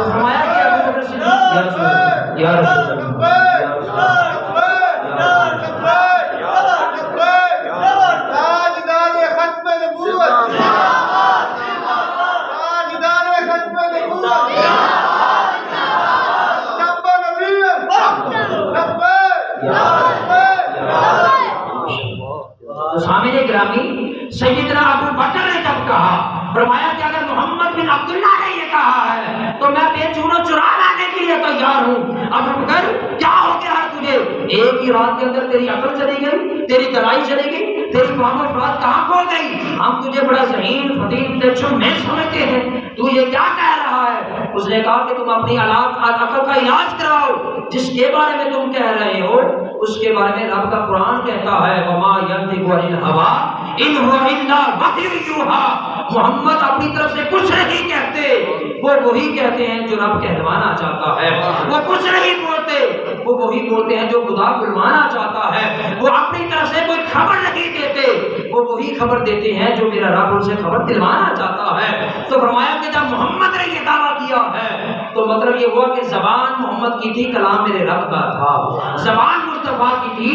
فرمایا کہ ابو بکر صدیق یا رسول اللہ سامعین گرامی، سیدنا ابو بکر نے جب کہا، فرمایا کہ اگر محمد بن عبداللہ نے یہ کہا ہے تو میں بے چون و چرا لانے کے لیے تیار ہوں۔ ابو بکر کیا ہو گیا ہے تجھے؟ ایک ہی رات کے اندر تیری عقل چلی گئی، تیری دلائی چلی گئی، تیری فہم و فراد کہاں کھو گئی؟ ہم تجھے بڑا ذہین فطین میں سمجھتے ہیں، تو یہ کیا کہہ رہا ہے؟ اس نے کہا کہ تم اپنی عقل کا علاج کراؤ، جس کے بارے میں تم کہہ رہے ہو اس کے بارے میں رب کا قرآن کہتا ہے وما ينطق عن الهوى ان هو الا وحی یوحی، محمد اپنی طرف سے کچھ نہیں کہتے، وہ وہی کہتے ہیں جو رب کہلوانا چاہتا ہے، وہ کچھ نہیں بولتے، وہ وہی بولتے ہیں جو خدا بلوانا چاہتا ہے، وہ اپنی طرف سے کوئی خبر نہیں دیتے، وہ وہی خبر دیتے ہیں جو میرا رب ان سے خبر دلوانا چاہتا ہے۔ تو فرمایا کہ جب محمد نے یہ دعویٰ کیا ہے تو مطلب یہ ہوا کہ زبان محمد کی تھی، کلام میرے رب کا تھا، زبان مصطفیٰ کی تھی،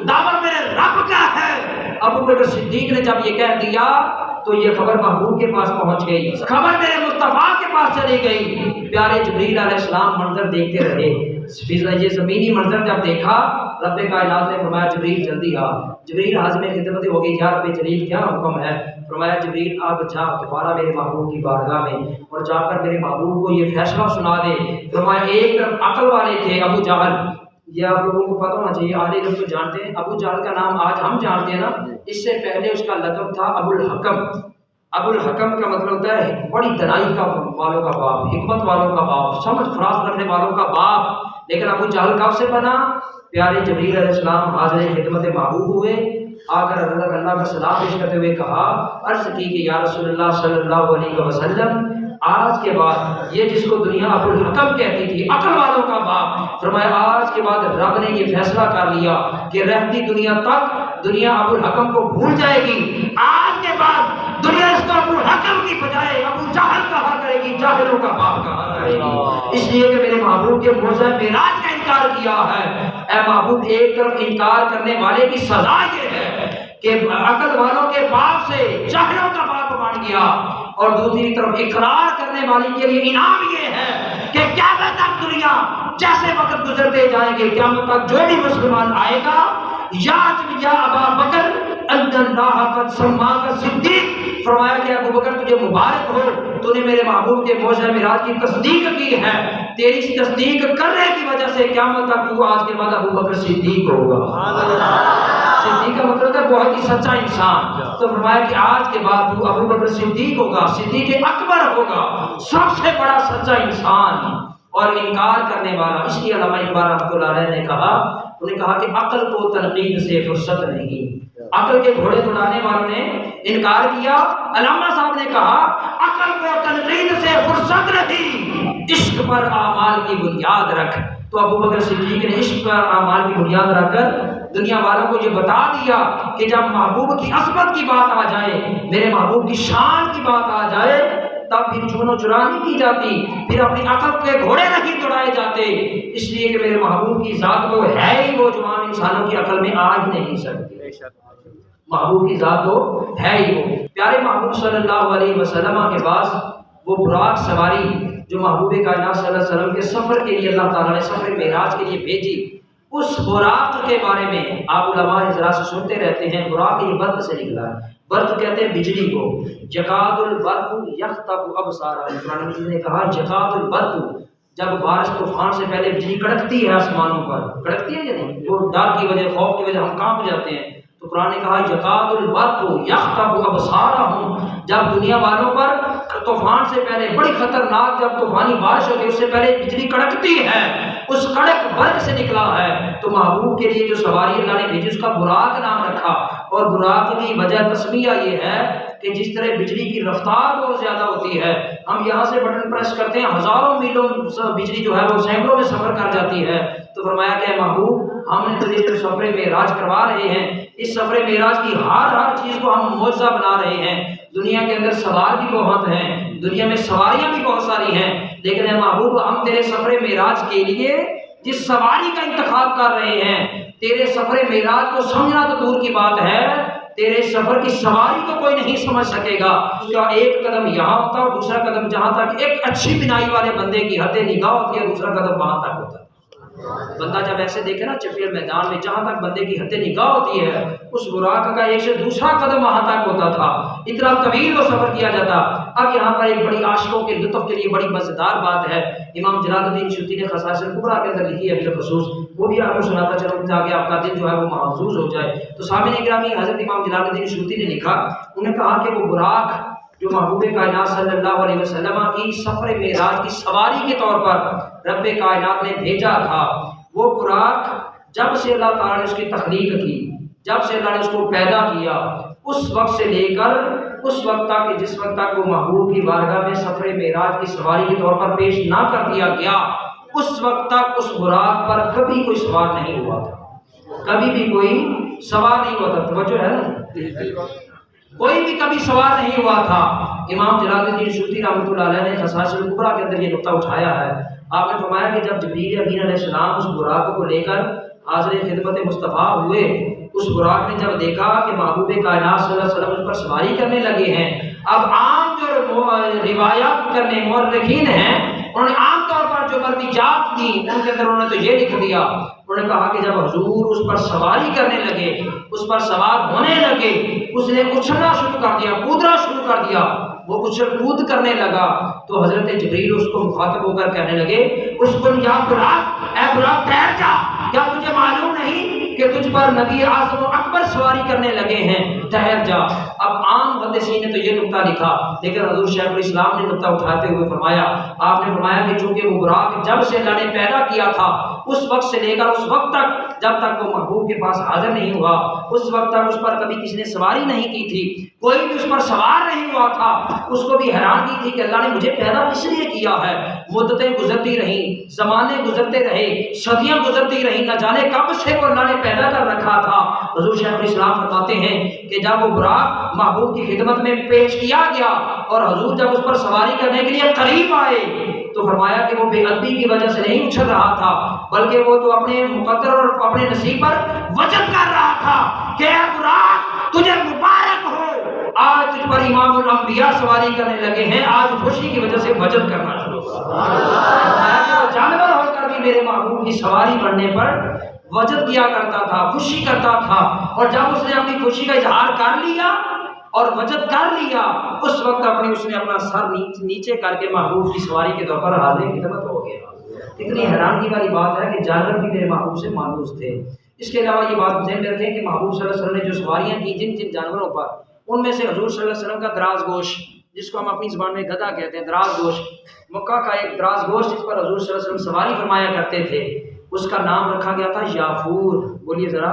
دعویٰ میرے رب کا ہے۔ ابو بکر صدیق نے جب یہ کہہ دیا تو یہ خبر محبوب کے پاس پہنچ گئی، خبر میرے مصطفیٰ کے پاس چلی گئی۔ پیارے جبریل علیہ السلام منظر دیکھتے رہے، یہ زمینی منظر جب دیکھا رب کائنات نے فرمایا جبریل جلدی آ۔ جبریل حاضر خدمت ہو گئی، یا رب جلیل کیا حکم ہے؟ فرمایا جبریل آپ جا دوبارہ میرے محبوب کی بارگاہ میں اور جا کر میرے محبوب کو یہ فیصلہ سنا دے۔ فرمایا ایک طرف عقل والے تھے ابو جہل، یہ آپ لوگوں کو پتہ ہونا چاہیے، عالی لوگ تو جانتے ہیں، ابو جہل کا نام آج ہم جانتے ہیں نا، اس سے پہلے اس کا لقب تھا ابو الحکم۔ ابو الحکم کا مطلب ہوتا ہے بڑی دنائی کا والوں کا باپ، حکمت والوں کا باپ، سمجھ فراز رکھنے والوں کا باپ۔ لیکن ابو جہل کب سے بنا؟ پیارے جبریل علیہ السلام حاضر خدمت محبوب ہوئے، آ کر اللہ کا سلام پیش کرتے ہوئے کہا، عرض کی کہ یا رسول اللہ صلی اللہ علیہ وسلم آج کے بعد یہ جس کو دنیا ابو الحکم کہتی تھی، عقل والوں کا باپ، فرمایا آج کے بعد رب نے یہ فیصلہ کر لیا کہ رہتی دنیا تک دنیا ابو الحکم کو بھول جائے گی، آج کے بعد دنیا اس کو ابو الحکم کی بجائے ابو جہل کہا کرے گی، جاہلوں کا باپ کہا کرے گی، اس لیے کہ میرے محبوب کے معجزہ معراج کا انکار کیا ہے۔ اے محبوب، ایک طرف انکار کرنے والے کی سزا یہ ہے کہ عقل والوں کے باپ سے جاہلوں کا باپ بن گیا، اور دوسری طرف اقرار کرنے والے کے لیے انعام یہ ہے کہ قیامت تک دنیا جیسے وقت گزرتے جائیں گے، قیامت تک جو بھی مسلمان آئے گا، یا ابا بکر ان اللہ قد سماک صدیق، فرمایا کہ ابو بکر تجھے مبارک ہو، تو نے میرے محبوب کے معجزہ معراج کی تصدیق کی ہے، تیری اس تصدیق کرنے کی وجہ سے قیامت تک تو آج کے بعد ابو بکر صدیق ہوگا۔ صدیق کا مطلب ہے بہت ہی سچا انسان، تو فرمایا کہ آج کے بعد تو ابو بکر صدیق ہوگا، صدیق اکبر ہوگا، سب سے بڑا سچا انسان اور انکار کرنے والا۔ اس لیے علامہ اقبال رحمۃ اللہ علیہ نے کہا، انہوں نے کہا کہ عقل کو تنقید سے فرصت نہیں، عقل کے گھوڑے دوڑانے والوں نے انکار کیا، علامہ صاحب نے کہا عقل کو تنقید سے فرصت نہیں، عشق پر اعمال کی بنیاد رکھ۔ تو ابو بکر صدیق نے عشق پر اعمال کی بنیاد رکھ کر دنیا والوں کو یہ بتا دیا کہ جب محبوب کی عظمت کی بات آ جائے، میرے محبوب کی شان کی بات آ جائے، تب پھر چون و چرا نہیں کی جاتی، پھر اپنی عقل کے گھوڑے نہیں دوڑائے جاتے، اس لیے کہ میرے محبوب کی ذات تو ہے ہی وہ جو عام انسانوں کی عقل میں آ ہی نہیں سکتی، محبوب کی ذات تو ہے ہی وہ۔ پیارے محبوب صلی اللہ علیہ وسلم کے پاس وہ براق سواری جو محبوب کائنات صلی اللہ علیہ وسلم کے سفر کے لیے اللہ تعالیٰ نے سفر معراج کے لیے بھیجی، اس براق کے بارے میں آپ علماء حضرات سے سنتے رہتے ہیں، براق یہ برق سے نکلا ہے، برق کہتے ہیں بجلی کو، یکاد البرق یخطف ابصارهم، قرآن مجید نے کہا یکاد البرق، جب بارش طوفان سے پہلے بجلی کڑکتی ہے آسمانوں پر، کڑکتی ہے یا نہیں، وہ ڈر کی وجہ خوف کی وجہ ہم کانپ جاتے ہیں، تو قرآن نے کہا یکاد البرق یخطف ابصارهم، جب دنیا والوں پر طوفان سے پہلے بڑی خطرناک جب طوفانی بارش ہوتی ہے اس سے پہلے بجلی کڑکتی ہے، اس کڑک برق سے نکلا ہے، تو محبوب کے لیے جو سواری اللہ نے بھیجی اس کا براق نام رکھا۔ اور براق کی وجہ تسمیہ یہ ہے کہ جس طرح بجلی کی رفتار بہت زیادہ ہوتی ہے، ہم یہاں سے بٹن پریس کرتے ہیں، ہزاروں میلوں بجلی جو ہے وہ سینکڑوں میں سفر کر جاتی ہے، تو فرمایا کہ محبوب ہم نے تجھے جو سفر معراج کروا رہے ہیں، اس سفر معراج کی ہر چیز کو ہم معجزہ بنا رہے ہیں۔ دنیا کے اندر سوار بھی بہت ہیں، دنیا میں سواریاں بھی بہت ساری ہیں، لیکن اے محبوب ہم تیرے سفر معراج کے لیے جس سواری کا انتخاب کر رہے ہیں، تیرے سفر معراج کو سمجھنا تو دور کی بات ہے، تیرے سفر کی سواری کو کوئی نہیں سمجھ سکے گا۔ کیا ایک قدم یہاں ہوتا ہے اور دوسرا قدم جہاں تک ایک اچھی بینائی والے بندے کی حد نگاہ ہوتی ہے، دوسرا قدم وہاں تک ہوتا ہے۔ بندہ جب ایسے دیکھے نا چپیر میدان میں، جہاں تک بندے کی حد نگاہ ہوتی ہے، اس براق کا ایک سے دوسرا قدم وہاں تک ہوتا تھا، اتنا طویل وہ سفر کیا جاتا۔ اب یہاں پر ایک بڑی عاشقوں کے لطف کے لیے بڑی مزیدار بات ہے، امام جلال الدین سیوطی نے خصائص الکبریٰ کے اندر لکھی ہے بالخصوص، وہ بھی آپ کو سناتا چلوں تاکہ آپ کا دل جو ہے وہ محفوظ ہو جائے۔ تو سامعین گرامی، حضرت امام جلال الدین سیوطی نے لکھا، انہوں نے کہا کہ وہ براق جو محبوب کائنات صلی اللہ علیہ وسلم کی سفر معراج کی سواری کے طور پر رب کائنات نے بھیجا تھا، وہ براق جب سے اللہ تعالیٰ نے اس کی تخلیق کی، جب سے اللہ نے اس کو پیدا کیا، اس وقت سے لے کر اس وقت تک کہ جس وقت تک وہ محبوب کی بارگاہ میں سفر معراج کی سواری کے طور پر پیش نہ کر دیا گیا، اس وقت تک اس براق پر کبھی کوئی سوار نہیں ہوا تھا، کبھی بھی کوئی سوار نہیں ہوا تھا۔ توجہ ہے نا، کوئی بھی کبھی سوار نہیں ہوا تھا۔ امام جلال الدین سیوطی رحمۃ اللہ علیہ نے خصائص الکبریٰ کے اندر یہ نقطہ اٹھایا ہے۔ آپ نے فرمایا کہ جب جبریل امین علیہ السلام اس براق کو لے کر حاضر خدمت مصطفیٰ ہوئے، اس براق نے جب دیکھا کہ محبوب کائنات صلی اللہ علیہ وسلم اس پر سواری کرنے لگے ہیں، اب عام جو روایات کرنے مورخین ہیں، انہوں نے عام طور پر جو مرویات دی ان کے اندر انہوں نے تو یہ لکھ دیا، انہوں نے کہا کہ جب حضور اس پر سواری کرنے لگے، اس پر سوار ہونے لگے، اس نے اچھلنا شروع کر دیا، کودنا شروع کر دیا، وہ اچھل کود کرنے لگا، تو حضرت جبریل اس کو مخاطب ہو کر کہنے لگے، اس کو یا براق، اے براق ٹھہر جا، کیا تجھے معلوم نہیں کہ تجھ پر نبی اعظم و اکبر سواری کرنے لگے ہیں، ٹھہر جا۔ اب عام محدثین نے تو یہ نقطہ لکھا، لیکن حضور شیخ الاسلام نے نقطہ اٹھاتے ہوئے فرمایا، آپ نے فرمایا کہ چونکہ وہ براق جب سے اللہ نے پیدا کیا تھا، اس وقت سے لے کر اس وقت تک جب تک وہ محبوب کے پاس حاضر نہیں ہوا، اس وقت تک اس پر کبھی کسی نے سواری نہیں کی تھی، کوئی بھی اس پر سوار نہیں ہوا تھا۔ اس کو بھی حیرانگی تھی کہ اللہ نے مجھے پیدا اس لیے کیا ہے۔ مدتیں گزرتی رہیں، زمانے گزرتے رہے، صدیاں گزرتی رہیں، نہ جانے کب سے وہ اللہ نے پیدا کر رکھا تھا۔ حضور شیخ الاسلام فرماتے ہیں کہ جب وہ براق محبوب کی خدمت میں پیش کیا گیا اور حضور جب اس پر سواری کرنے کے لیے قریب آئے، تو فرمایا کہ وہ بے ادبی کی وجہ سے نہیں اچھل رہا تھا، بلکہ وہ تو اپنے مقدر اور اپنے نصیب پر وجد کر رہا تھا کہ اے براق تجھے مبارک ہو، آج تجھ پر امام الانبیاء سواری کرنے لگے ہیں، آج خوشی کی وجہ سے وجد کرنا شروع کر۔ جانور ہو کر بھی میرے محبوب کی سواری بڑھنے پر وجد کیا کرتا تھا، خوشی کرتا تھا، اور جب اس نے اپنی خوشی کا اظہار کر لیا اور وجد کر لیا، اس وقت اس نے اپنا سر نیچے کر کے محبوب کی سواری کے طور پر حاضر خدمت ہو گیا۔ اتنی حیرانگی والی بات ہے کہ جانور بھی میرے محبوب سے مانوس تھے۔ اس کے علاوہ یہ بات ذہن میں رکھیں کہ محبوب صلی اللہ علیہ وسلم نے جو سواریاں کی جن جن جانوروں پر، ان میں سے حضور صلی اللہ علیہ وسلم کا دراز گوش، جس کو ہم اپنی زبان میں گدھا کہتے ہیں، دراز گوش، مکہ کا ایک دراز گوش جس پر حضور صلی اللہ علیہ وسلم سواری فرمایا کرتے تھے، اس کا نام رکھا گیا تھا یافور۔ بولیے ذرا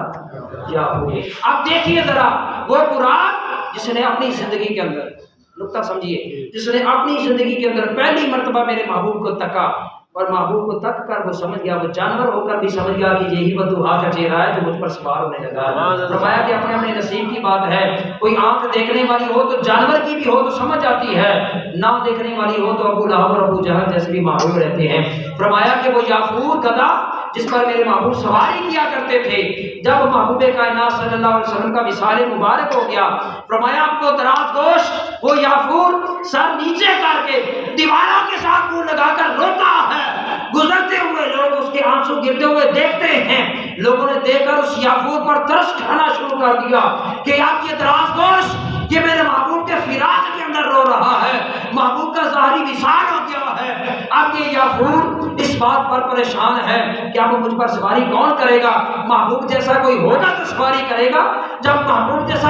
یافور۔ اب دیکھیے ذرا وہ براق جس نے اپنی زندگی کے اندر، نقطہ سمجھیے، جس نے اپنی زندگی کے اندر پہلی مرتبہ میرے محبوب کو تکا، اور محبوب کو تک کر وہ سمجھ گیا، وہ جانور ہو کر بھی سمجھ گیا کہ یہی بدوحا کا چہرہ ہے جو مجھ پر سوار ہونے لگا۔ فرمایا کہ اپنے اپنے نصیب کی بات ہے، کوئی آنکھ دیکھنے والی ہو تو جانور کی بھی ہو تو سمجھ آتی ہے، نہ دیکھنے والی ہو تو ابو لہب اور ابو جہل جیسے بھی معروف رہتے ہیں۔ فرمایا کہ وہ یافور گدھا جس پر میرے محبوب سواری کیا کرتے تھے، جب محبوب کائنات صلی اللہ علیہ وسلم کا وصال مبارک ہو گیا، فرمایا آپ کو دراز گوش وہ یافور سر نیچے کر کے دیواروں کے ساتھ منہ لگا کر روتا ہے، گزرتے ہوئے لوگ اس کے آنسو گرتے ہوئے دیکھتے ہیں، لوگوں نے دیکھ کر اس یافور پر ترس کھانا شروع کر دیا کہ آپ یہ دراز گوش یہ میرے محبوب کے فراق کے اندر رو رہا ہے، محبوب کا ظاہری وصال ہو گیا ہے۔ اب یہ یافور اس بات پر پریشان ہے کہ اب مجھ پر سواری کون کرے گا، محبوب جیسا کوئی ہوگا تو سواری کرے گا، جب محبوب جیسا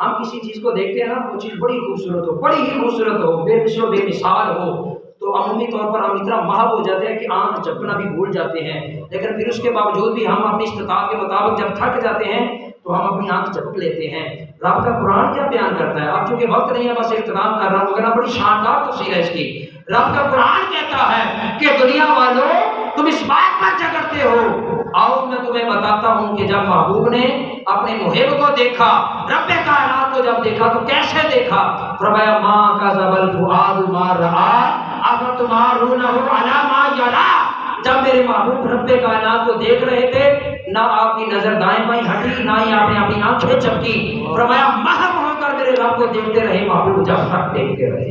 ہم کسی چیز کو دیکھتے ہیں نا، وہ چیز بڑی خوبصورت ہو، بڑی ہی خوبصورت ہو، بے مثل و بے مثال ہو، تو عمومی طور پر ہم اتنا محو ہو جاتے ہیں کہ آنکھ جھپکنا بھی بھول جاتے ہیں، لیکن پھر اس کے باوجود بھی ہم اپنی استطاعت کے مطابق جب تھک جاتے ہیں تو ہم اپنی آنکھ جھپک لیتے ہیں۔ رب کا قرآن کیا بیان کرتا ہے؟ اب چونکہ وقت نہیں ہے بس اختتام کر رہا ہوں، وغیرہ بڑی شاندار تفسیر ہے اس کی۔ رب کا قرآن کہتا ہے کہ دنیا والوں تم اس بات پر جھگڑتے ہو، آؤ میں تمہیں بتاتا ہوں کہ جب محبوب نے اپنے محب کو دیکھا، رب کائنات کو جب دیکھا تو کیسے دیکھا؟ فرمایا ما کذب الفؤاد ما رأى افتمارونہ علی ما یری۔ جب میرے محبوب رب کائنات کو دیکھ رہے تھے، نہ آپ کی نظر دائیں بائیں ہٹی، نہ ہی آپ نے اپنی آنکھیں جھپکی۔ فرمایا محب ہو کر میرے رب کو دیکھتے رہے محبوب، جب تک دیکھتے رہے،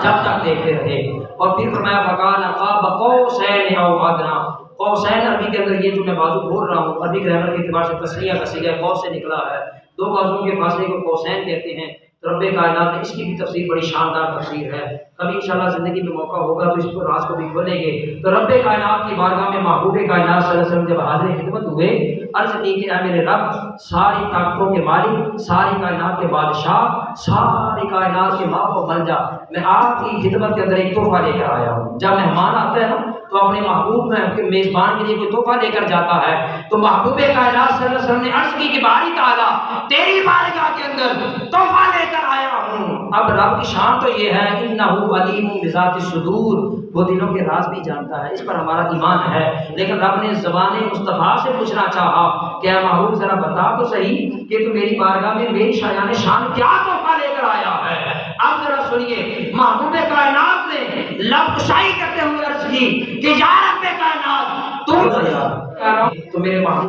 جب تک دیکھتے رہے۔ اور پھر فرمایا فکان قاب قوسین او ادنی۔ قوسین عربی کے اندر یہ جو میں بازو بول رہا ہوں، عربی گرامر کے اعتبار سے تسنیہ کا صیغہ قوس سے نکلا ہے، دو بازوؤں کے فاصلے کو قوسین کہتے ہیں۔ تو رب کائنات نے اس کی بھی تفسیر بڑی شاندار تفسیر ہے، کبھی انشاءاللہ زندگی میں موقع ہوگا تو اس کو راز کو بھی کھولیں گے۔ تو رب کائنات کی بارگاہ میں محبوب کائنات صلی اللہ علیہ وسلم جب حاضر خدمت ہوئے، عرض کی کہ اے میرے رب، ساری طاقتوں کے مالک، ساری کائنات کے بادشاہ، ساری کائنات کے ماں و منجا، میں آپ کی خدمت کے اندر ایک تحفہ لے کر آیا ہوں۔ جب مہمان آتا ہے نا تو اپنے محبوب میں میزبان کے لیے کوئی تحفہ لے کر جاتا ہے، تو محبوب کائنات صلی اللہ علیہ وسلم نے عرض کی کہ باری تعالیٰ تیری بارگاہ کے اندر تحفہ لے کر آیا ہوں۔ اب رب کی شان تو یہ ہے انہ علیم بذات الصدور، وہ دلوں کے راز بھی جانتا ہے، اس پر ہمارا ایمان ہے۔ لیکن رب نے زبان مصطفیٰ سے پوچھنا چاہا کہ اے محبوب ذرا بتا تو صحیح کہ تو میری بارگاہ میں میری شایان شان کیا تحفہ لے کر آیا ہے۔ اب ذرا سنیے، محبوب کائنات نے لب کشائی کرتے ہوئے عرض کی کہ یا رب کائنات تو میرے محبوب